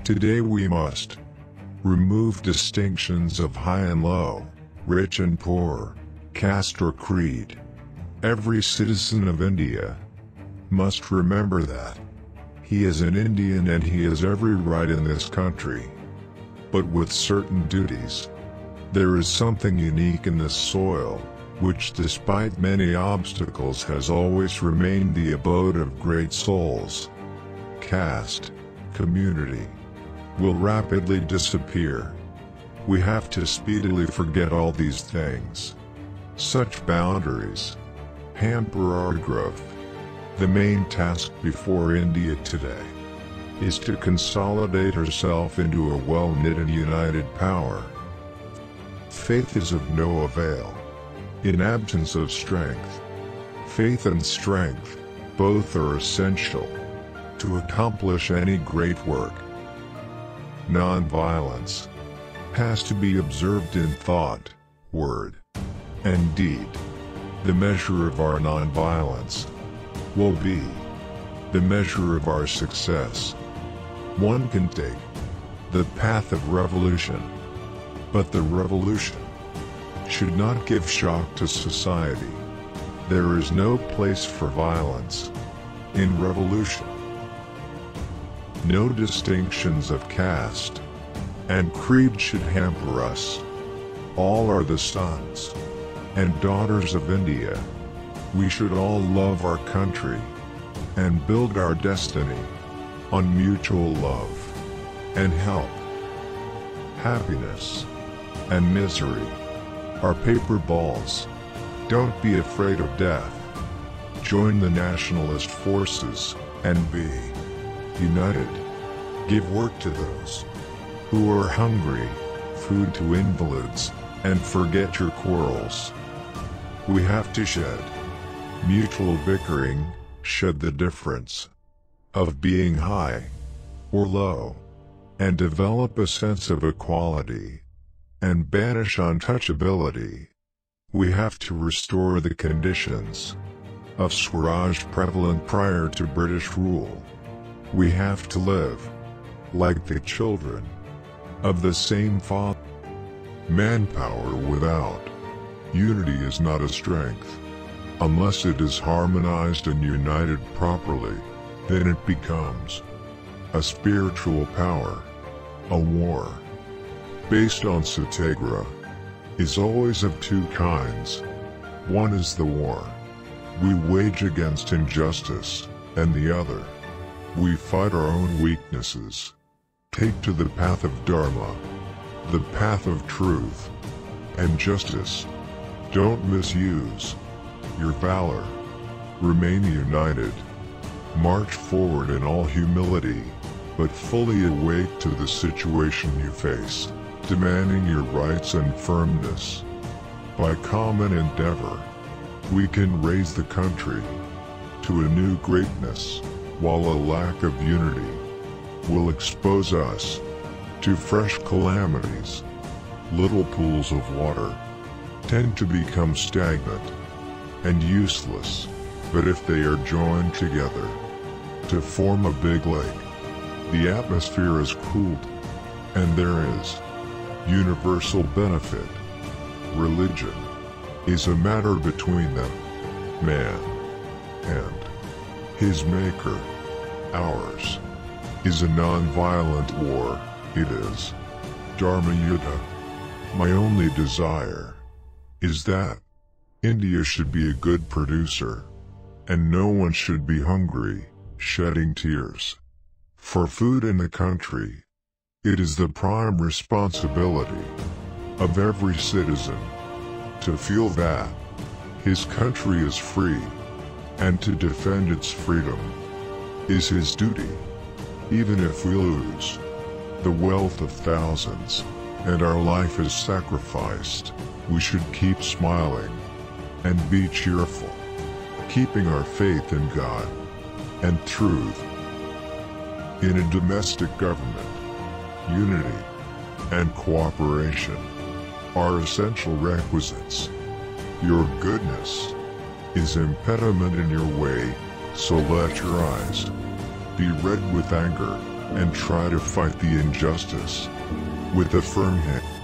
Today we must remove distinctions of high and low, rich and poor, caste or creed. Every citizen of India must remember that he is an Indian and he has every right in this country, but with certain duties. There is something unique in this soil, which despite many obstacles has always remained the abode of great souls. Caste, community, will rapidly disappear. We have to speedily forget all these things. Such boundaries hamper our growth. The main task before India today is to consolidate herself into a well-knit and united power. Faith is of no avail in absence of strength. Faith and strength, both are essential to accomplish any great work. Non-violence has to be observed in thought, word, and deed. The measure of our non-violence will be the measure of our success. One can take the path of revolution, but the revolution should not give shock to society. There is no place for violence in revolution. No distinctions of caste and creed should hamper us. All are the sons and daughters of India. We should all love our country and build our destiny on mutual love and help. Happiness and misery are paper balls. Don't be afraid of death. Join the nationalist forces and be united. Give work to those who are hungry, food to invalids, and forget your quarrels. We have to shed mutual bickering, shed the difference of being high or low, and develop a sense of equality, and banish untouchability. We have to restore the conditions of Swaraj prevalent prior to British rule. We have to live like the children of the same father. Manpower without unity is not a strength. Unless it is harmonized and united properly, then it becomes a spiritual power. A war based on satyagraha is always of two kinds. One is the war we wage against injustice, and the other, we fight our own weaknesses. Take to the path of Dharma, the path of truth and justice. Don't misuse your valor. Remain united. March forward in all humility, but fully awake to the situation you face, demanding your rights and firmness. By common endeavor, we can raise the country to a new greatness, while a lack of unity will expose us to fresh calamities. Little pools of water tend to become stagnant and useless, but if they are joined together to form a big lake, the atmosphere is cooled, and there is universal benefit. Religion is a matter between them, man and his maker. Ours is a non-violent war. It is Dharma Yuddha. My only desire is that India should be a good producer, and no one should be hungry, shedding tears for food in the country. It is the prime responsibility of every citizen to feel that his country is free, and to defend its freedom is his duty. Even if we lose the wealth of thousands and our life is sacrificed, we should keep smiling and be cheerful, keeping our faith in God and truth. In a domestic government, unity and cooperation are essential requisites. Your goodness is impediment in your way, so let your eyes be red with anger and try to fight the injustice with a firm hand.